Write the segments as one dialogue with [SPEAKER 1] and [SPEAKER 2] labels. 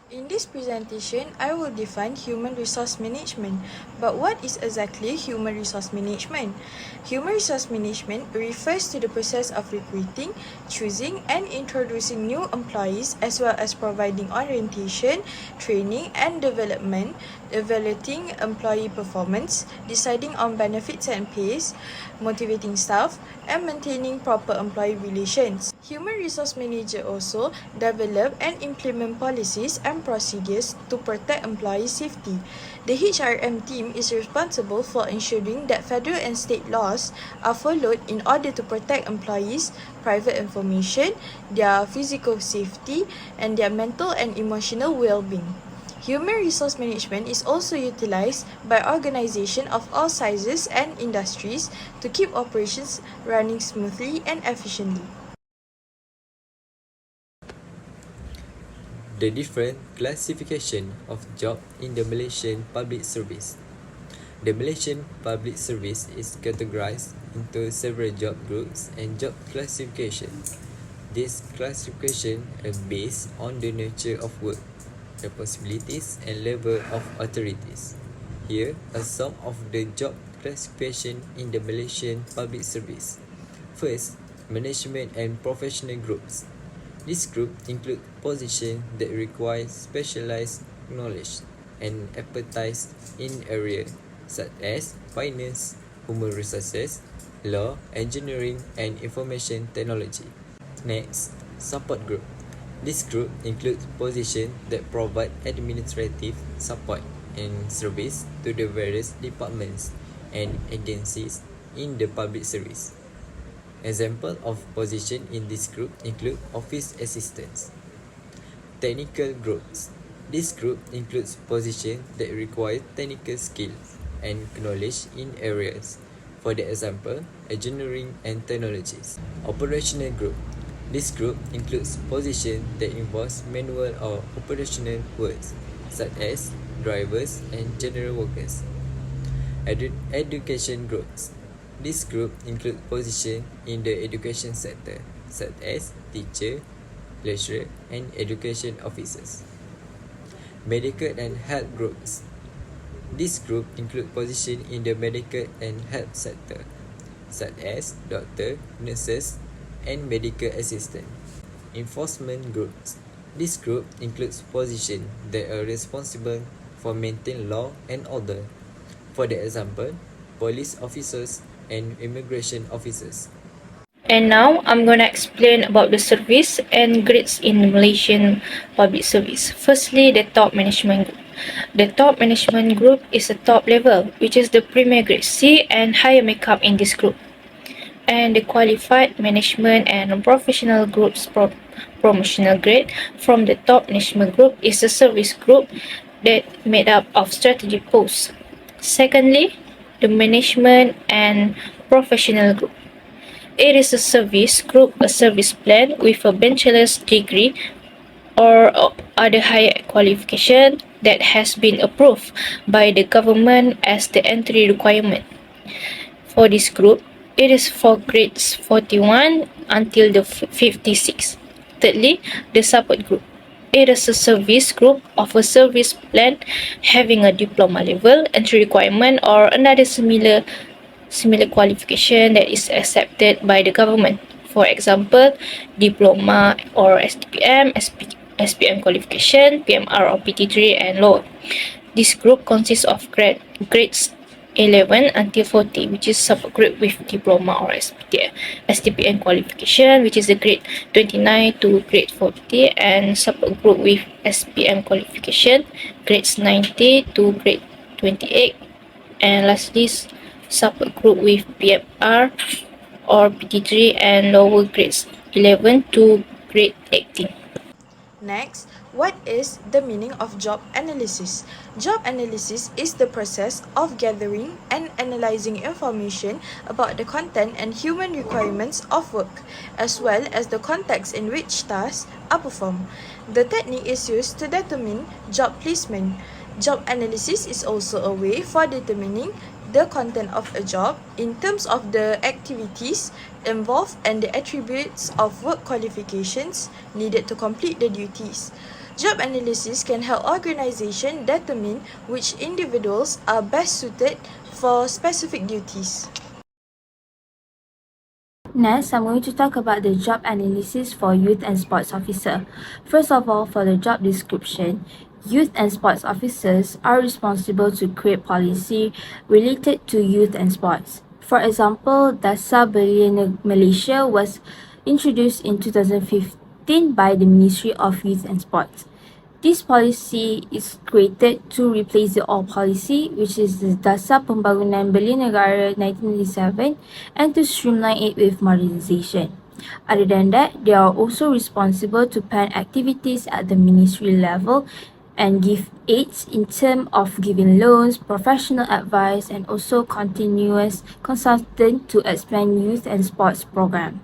[SPEAKER 1] In this presentation, I will define human resource management. But what is exactly human resource management? Human resource management refers to the process of recruiting, choosing, and introducing new employees, as well as providing orientation, training, and development, evaluating employee performance, deciding on benefits and pays, motivating staff, and maintaining proper employee relations. Human resource manager also develop and implement policies and procedures to protect employee safety. The HRM team is responsible for ensuring that federal and state laws are followed in order to protect employees' private information, their physical safety, and their mental and emotional well-being. Human resource management is also utilized by organizations of all sizes and industries to keep operations running smoothly and efficiently.
[SPEAKER 2] The different classification of job in the Malaysian Public Service. The Malaysian Public Service is categorized into several job groups and job classifications. These classifications are based on the nature of work, the possibilities and level of authorities. Here are some of the job classification in the Malaysian Public Service. First, management and professional groups. This group includes positions that require specialized knowledge and expertise in areas such as finance, human resources, law, engineering, and information technology. Next, support group. This group includes positions that provide administrative support and service to the various departments and agencies in the public service. Examples of positions in this group include office assistants. Technical groups. This group includes positions that require technical skills and knowledge in areas, for the example, engineering and technologies. Operational group. This group includes positions that involve manual or operational works, such as drivers and general workers. Education groups. This group includes positions in the education sector, such as teacher, lecturer, and education officers. Medical and health groups. This group includes positions in the medical and health sector, such as doctor, nurses, and medical assistant. Enforcement groups. This group includes positions that are responsible for maintaining law and order. For the example, police officers and immigration officers.
[SPEAKER 3] And now I'm going to explain about the service and grades in the Malaysian public service. Firstly, the top management group. The top management group is the top level, which is the premier grade C and higher makeup in this group. And the qualified management and professional groups promotional grade from the top management group is the service group that made up of strategic posts. Secondly, the management and professional group. It is a service group, a service plan with a bachelor's degree or other higher qualification that has been approved by the government as the entry requirement. For this group, it is for grades 41 until the 56. Thirdly, the support group. It is a service group of a service plan having a diploma level, entry requirement, or another similar qualification that is accepted by the government. For example, diploma or STPM, SPM qualification, PMR or PT3 and lower. This group consists of grades 11 until 40, which is support group with diploma or STPM qualification, which is the grade 29 to grade 40, and support group with SPM qualification, grades 90 to grade 28, and lastly, support group with PMR or PT3 and lower grades 11 to grade 18.
[SPEAKER 1] Next, what is the meaning of job analysis? Job analysis is the process of gathering and analyzing information about the content and human requirements of work, as well as the context in which tasks are performed. The technique is used to determine job placement. Job analysis is also a way for determining the content of a job in terms of the activities involved and the attributes of work qualifications needed to complete the duties. Job analysis can help organizations determine which individuals are best suited for specific duties.
[SPEAKER 3] Next, I'm going to talk about the job analysis for youth and sports officer. First of all, for the job description, youth and sports officers are responsible to create policy related to youth and sports. For example, Dasar Belia Malaysia was introduced in 2015 by the Ministry of Youth and Sports. This policy is created to replace the old policy, which is the Dasar Pembangunan Belia Negara 1997, and to streamline it with modernization. Other than that, they are also responsible to plan activities at the ministry level and give aids in terms of giving loans, professional advice, and also continuous consultant to expand youth and sports program.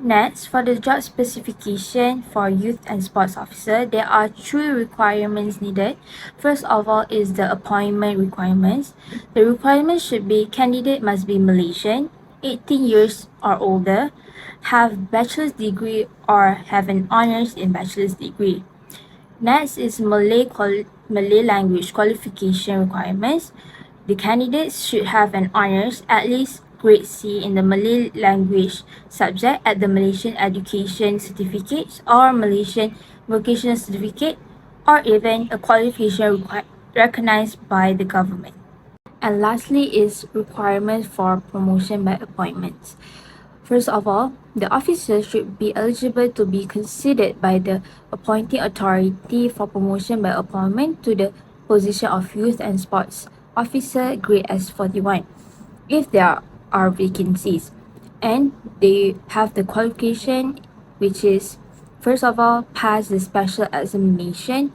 [SPEAKER 3] Next, for the job specification for youth and sports officer, there are 3 requirements needed. First of all is the appointment requirements. The requirements should be candidate must be Malaysian, 18 years or older, have bachelor's degree or have an honors in bachelor's degree. Next is Malay language qualification requirements. The candidates should have an honors at least grade C in the Malay language subject at the Malaysian Education Certificate or Malaysian Vocational Certificate, or even a qualification recognized by the government. And lastly is requirements for promotion by appointments. First of all, the officer should be eligible to be considered by the appointing authority for promotion by appointment to the position of youth and sports officer grade S41 if there are vacancies, and they have the qualification, which is first of all pass the special examination.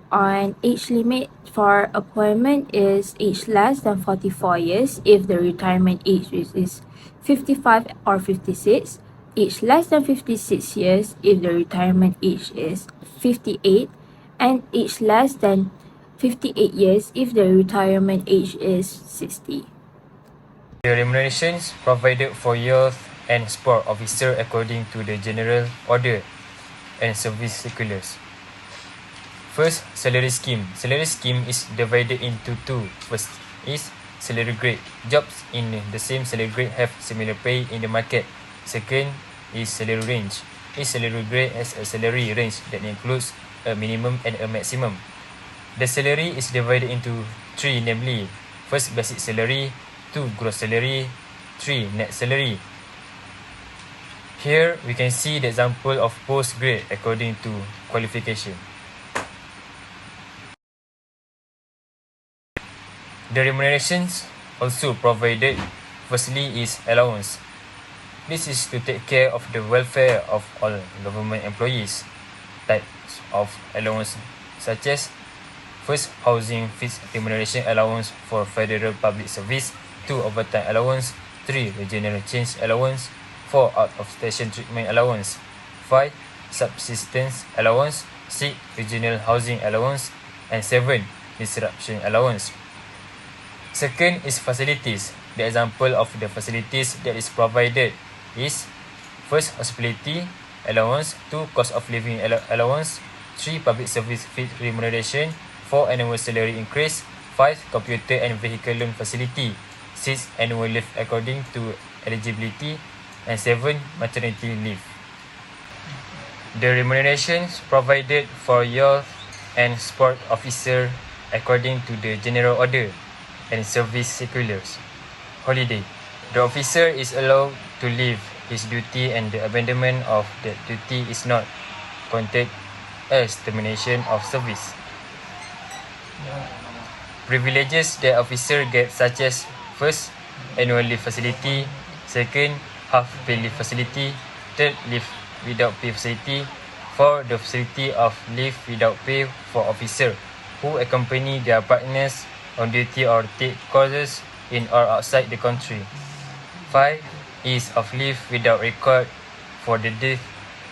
[SPEAKER 3] On age limit for appointment is age less than 44 years if the retirement age is 55 or 56, age less than 56 years if the retirement age is 58, and age less than 58 years if the retirement age is 60.
[SPEAKER 4] The remunerations provided for youth and sport officer according to the General Order and Service Circulars. First, salary scheme. Salary scheme is divided into 2. First is salary grade. Jobs in the same salary grade have similar pay in the market. Second is salary range. Each salary grade has a salary range that includes a minimum and a maximum. The salary is divided into 3, namely, first basic salary, 2 gross salary, 3 net salary. Here we can see the example of post grade according to qualification. The remunerations also provided firstly is allowance. This is to take care of the welfare of all government employees. Types of allowance such as first, housing fixed remuneration allowance for federal public service, 2 overtime allowance, 3 regional change allowance, 4 out of station treatment allowance, 5 subsistence allowance, 6 regional housing allowance, and 7 disruption allowance. Second is facilities. The example of the facilities that is provided is first hospitality allowance, 2 cost of living allowance, 3 public service fee remuneration, 4 annual salary increase, 5 computer and vehicle loan facility, 6 annual leave according to eligibility, and 7 maternity leave. The remunerations provided for youth and sport officer according to the General Order and Service Circulars. Holiday. The officer is allowed to leave his duty and the abandonment of that duty is not counted as termination of service. Privileges that officer get such as first, annual leave facility, second, half pay leave facility, third, leave without pay facility, 4 the facility of leave without pay for officer who accompany their partners on duty or take courses in or outside the country. 5 is of leave without record for the death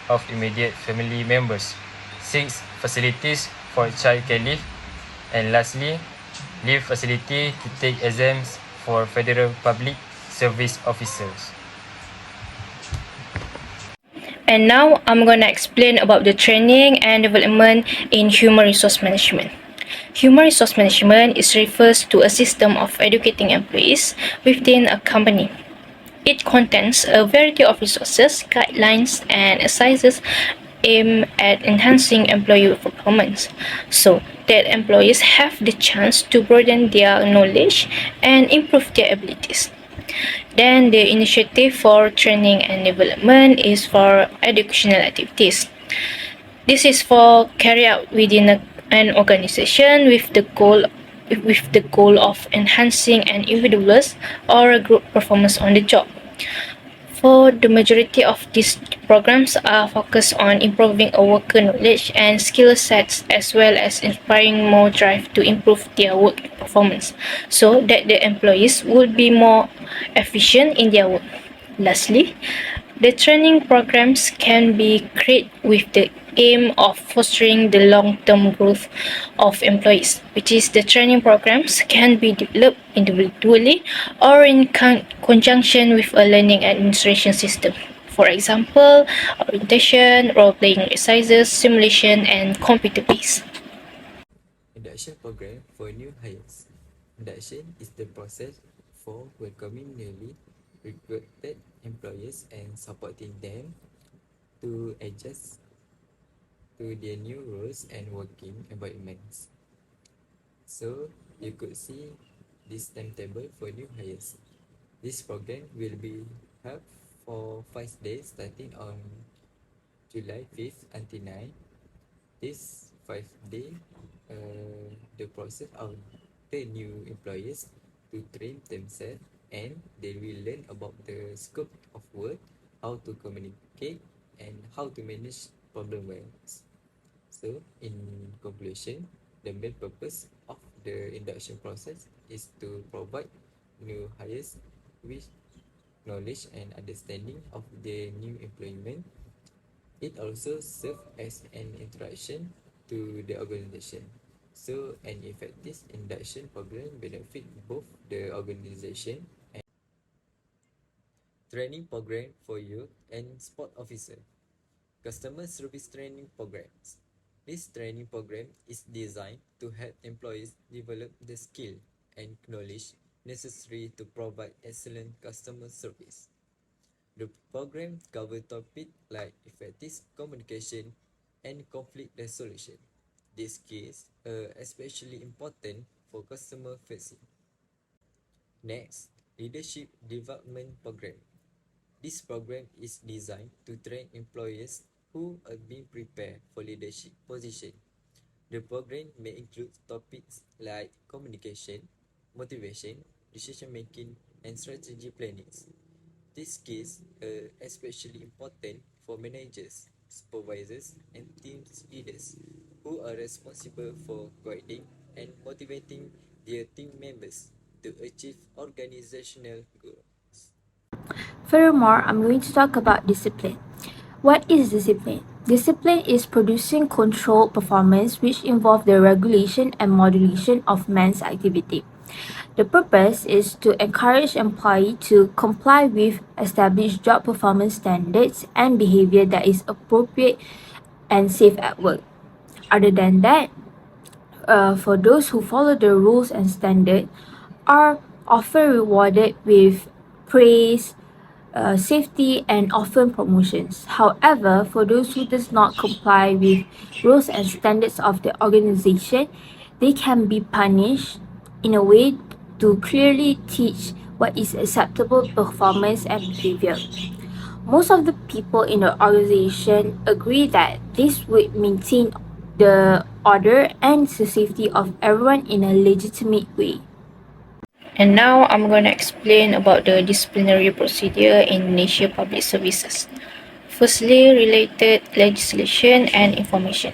[SPEAKER 4] of immediate family members. 6 facilities for childcare leave, and lastly, leave facility to take exams for federal public service officers.
[SPEAKER 3] And now I'm going to explain about the training and development in human resource management. Human resource management refers to a system of educating employees within a company. It contains a variety of resources, guidelines, and exercises aimed at enhancing employee performance so that employees have the chance to broaden their knowledge and improve their abilities. Then the initiative for training and development is for educational activities. This is for carry out within an organization with the goal of enhancing an individual's or a group performance on the job. For the majority of these programs are focused on improving a worker knowledge and skill sets as well as inspiring more drive to improve their work performance so that the employees would be more efficient in their work. Lastly, the training programs can be created with the aim of fostering the long-term growth of employees, which is the training programs can be developed individually or in conjunction with a learning administration system. For example, orientation, role-playing exercises, simulation, and computer-based.
[SPEAKER 2] Induction program for new hires. Induction is the process for welcoming newly recruited employees and supporting them to adjust to their new roles and working environments. So you could see this timetable for new hires. This program will be held for 5 days starting on July 5th until 9th. This 5 day, the process of the new employees to train themselves and they will learn about the scope of work, how to communicate and how to manage problem well. So in conclusion, the main purpose of the induction process is to provide new hires with knowledge and understanding of the new employment. It also serves as an introduction to the organization. So an effective induction program benefit both the organization and training program for youth and sport officer. Customer service training programs. This training program is designed to help employees develop the skill and knowledge necessary to provide excellent customer service. The program covers topics like effective communication and conflict resolution. These skills are especially important for customer facing. Next, leadership development program. This program is designed to train employees who are being prepared for leadership position. The program may include topics like communication, motivation, decision making, and strategy planning. These skills are especially important for managers, supervisors, and team leaders who are responsible for guiding and motivating their team members to achieve organizational goals.
[SPEAKER 5] Furthermore, I'm going to talk about discipline. What is discipline? Discipline is producing controlled performance which involve the regulation and modulation of man's activity. The purpose is to encourage employee to comply with established job performance standards and behavior that is appropriate and safe at work. Other than that, for those who follow the rules and standard are often rewarded with praise, safety, and often promotions. However, for those who does not comply with rules and standards of the organization, they can be punished in a way to clearly teach what is acceptable performance and behavior. Most of the people in the organization agree that this would maintain the order and the safety of everyone in a legitimate way.
[SPEAKER 3] And now I'm going to explain about the disciplinary procedure in Indonesia Public Services. Firstly, related legislation and information.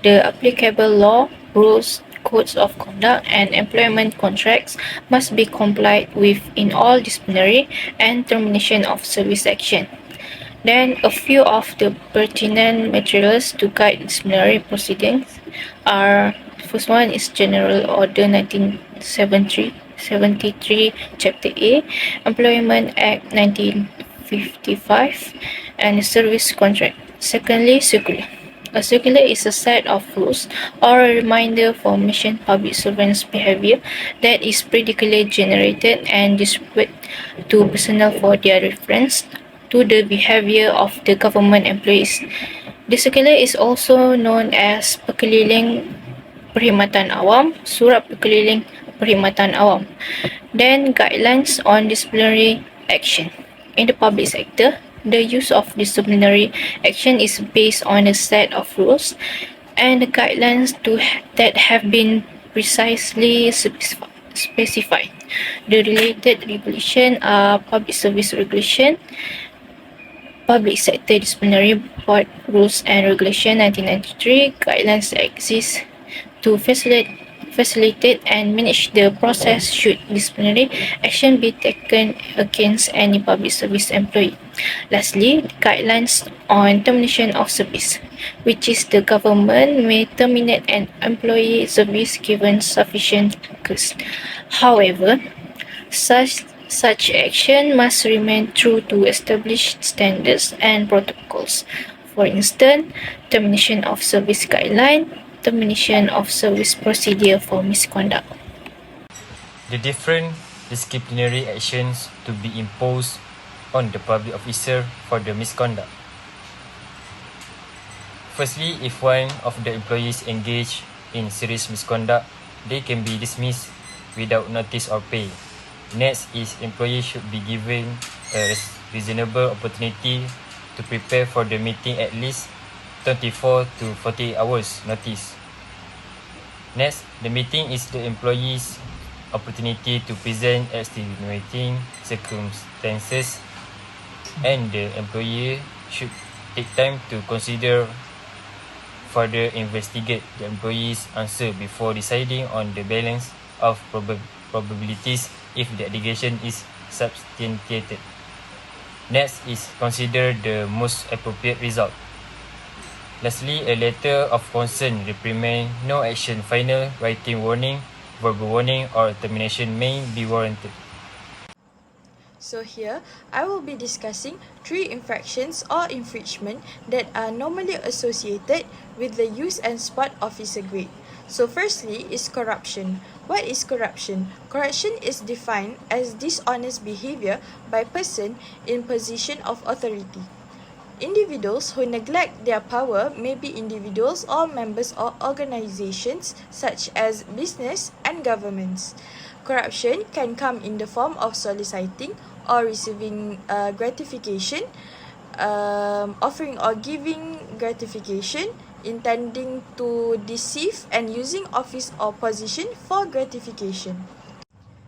[SPEAKER 3] The applicable law, rules, codes of conduct, and employment contracts must be complied with in all disciplinary and termination of service action. Then, a few of the pertinent materials to guide disciplinary proceedings are: first one is General Order 1973, Chapter A, Employment Act 1955, and a service contract. Secondly, circular. A circular is a set of rules or a reminder for mission public servants' behavior that is periodically generated and distributed to personnel for their reference to the behavior of the government employees. The circular is also known as Perkeliling Perkhidmatan Awam, Surat Perkeliling Perkhidmatan Awam. Then guidelines on disciplinary action. In the public sector, the use of disciplinary action is based on a set of rules and guidelines that have been precisely specified. The related regulation are Public Service Regulation, Public Sector Disciplinary Board Rules and Regulation 1993, guidelines that exist to facilitate and manage the process should disciplinary action be taken against any public service employee. Lastly, guidelines on termination of service, which is the government may terminate an employee service given sufficient cause. However, such action must remain true to established standards and protocols. For instance, termination of service guideline, termination of service procedure for misconduct.
[SPEAKER 4] The different disciplinary actions to be imposed on the public officer for the misconduct. Firstly, if one of the employees engage in serious misconduct, they can be dismissed without notice or pay. Next is employees should be given a reasonable opportunity to prepare for the meeting at least 24 to 48 hours notice. Next, the meeting is the employee's opportunity to present extenuating circumstances, and the employee should take time to consider further investigate the employee's answer before deciding on the balance of probabilities if the allegation is substantiated. Next is consider the most appropriate result. Lastly, a letter of concern, reprimand, no action, final, writing warning, verbal warning, or termination may be warranted.
[SPEAKER 1] So here, I will be discussing 3 infractions or infringement that are normally associated with the use and spot officer grade. So firstly is corruption. What is corruption? Corruption is defined as dishonest behavior by person in position of authority. Individuals who neglect their power may be individuals or members of organizations such as business and governments. Corruption can come in the form of soliciting or receiving gratification, offering or giving gratification, intending to deceive, and using office or position for gratification.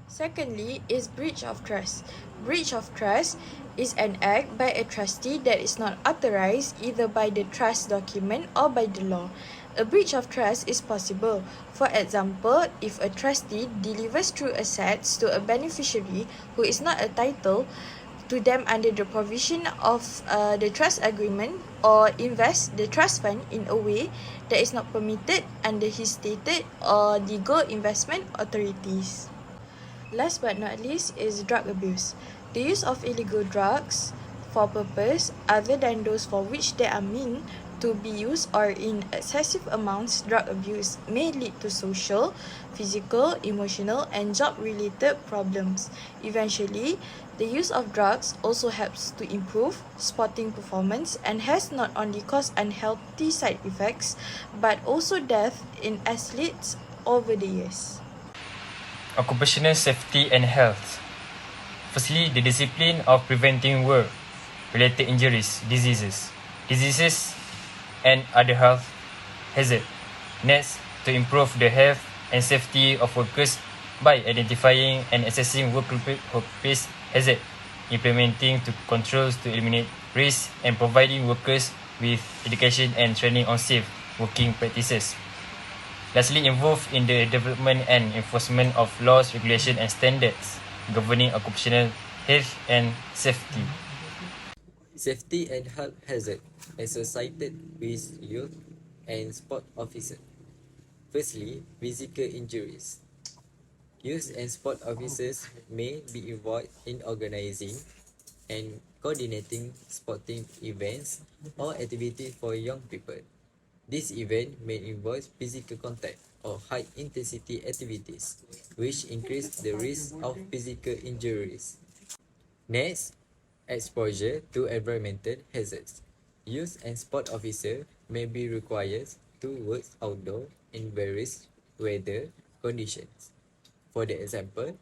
[SPEAKER 1] Secondly is breach of trust. Breach of trust is an act by a trustee that is not authorized either by the trust document or by the law. A breach of trust is possible. For example, if a trustee delivers true assets to a beneficiary who is not entitled to them under the provision of the trust agreement, or invest the trust fund in a way that is not permitted under his stated or legal investment authorities. Last but not least is drug abuse. The use of illegal drugs for purpose other than those for which they are meant to be used or in excessive amounts, drug abuse may lead to social, physical, emotional, and job-related problems. Eventually, the use of drugs also helps to improve sporting performance and has not only caused unhealthy side effects but also death in athletes over the years.
[SPEAKER 4] Occupational safety and health. Firstly, the discipline of preventing work-related injuries, diseases and other health hazards. Next, to improve the health and safety of workers by identifying and assessing workplace hazard, implementing controls to eliminate risk, and providing workers with education and training on safe working practices. Lastly, involved in the development and enforcement of laws, regulations, and standards governing occupational health and safety.
[SPEAKER 2] Safety and health hazard associated with youth and sport officer. Firstly, physical injuries. Youth and sport officers may be involved in organizing, and coordinating sporting events or activities for young people. This event may involve physical contact or high-intensity activities, which increase the risk of physical injuries. Next, exposure to environmental hazards. Youth and sport officers may be required to work outdoor in various weather conditions. For the example,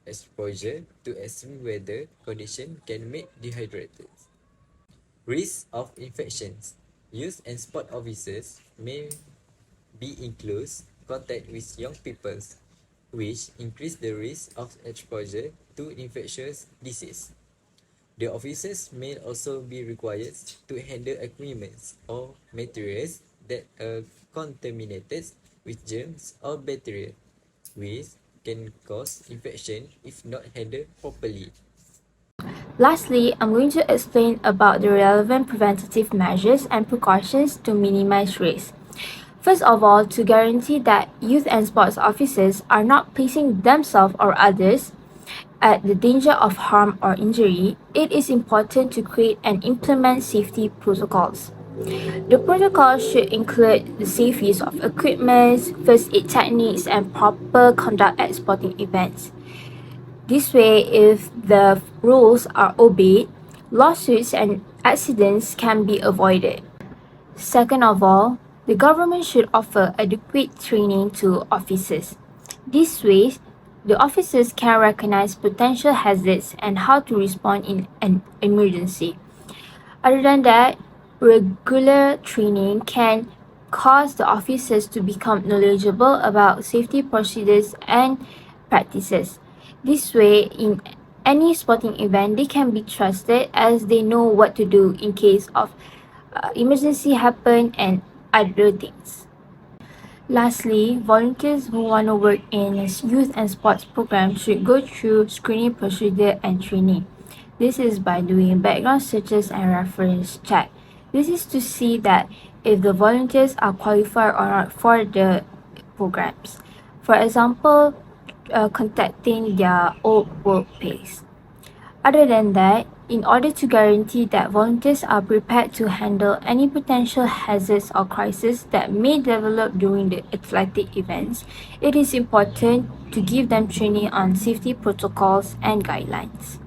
[SPEAKER 2] exposure to extreme weather conditions can make dehydrated. Risk of infections. Youth and sport officers may be in close contact with young people, which increase the risk of exposure to infectious disease. The officers may also be required to handle equipment or materials that are contaminated with germs or bacteria, which can cause infection if not handled properly.
[SPEAKER 5] Lastly, I'm going to explain about the relevant preventative measures and precautions to minimize risk. First of all, to guarantee that youth and sports officers are not placing themselves or others at the danger of harm or injury, it is important to create and implement safety protocols. The protocol should include the safe use of equipment, first aid techniques, and proper conduct at sporting events. This way, if the rules are obeyed, lawsuits and accidents can be avoided. Second of all, the government should offer adequate training to officers. This way, the officers can recognize potential hazards and how to respond in an emergency. Other than that, regular training can cause the officers to become knowledgeable about safety procedures and practices. This way, in any sporting event, they can be trusted as they know what to do in case of emergency happen and other things. Lastly, volunteers who want to work in a youth and sports program should go through screening procedure and training. This is by doing background searches and reference check. This is to see that if the volunteers are qualified or not for the programs. For example, contacting their old workplace. Other than that, in order to guarantee that volunteers are prepared to handle any potential hazards or crises that may develop during the athletic events, it is important to give them training on safety protocols and guidelines.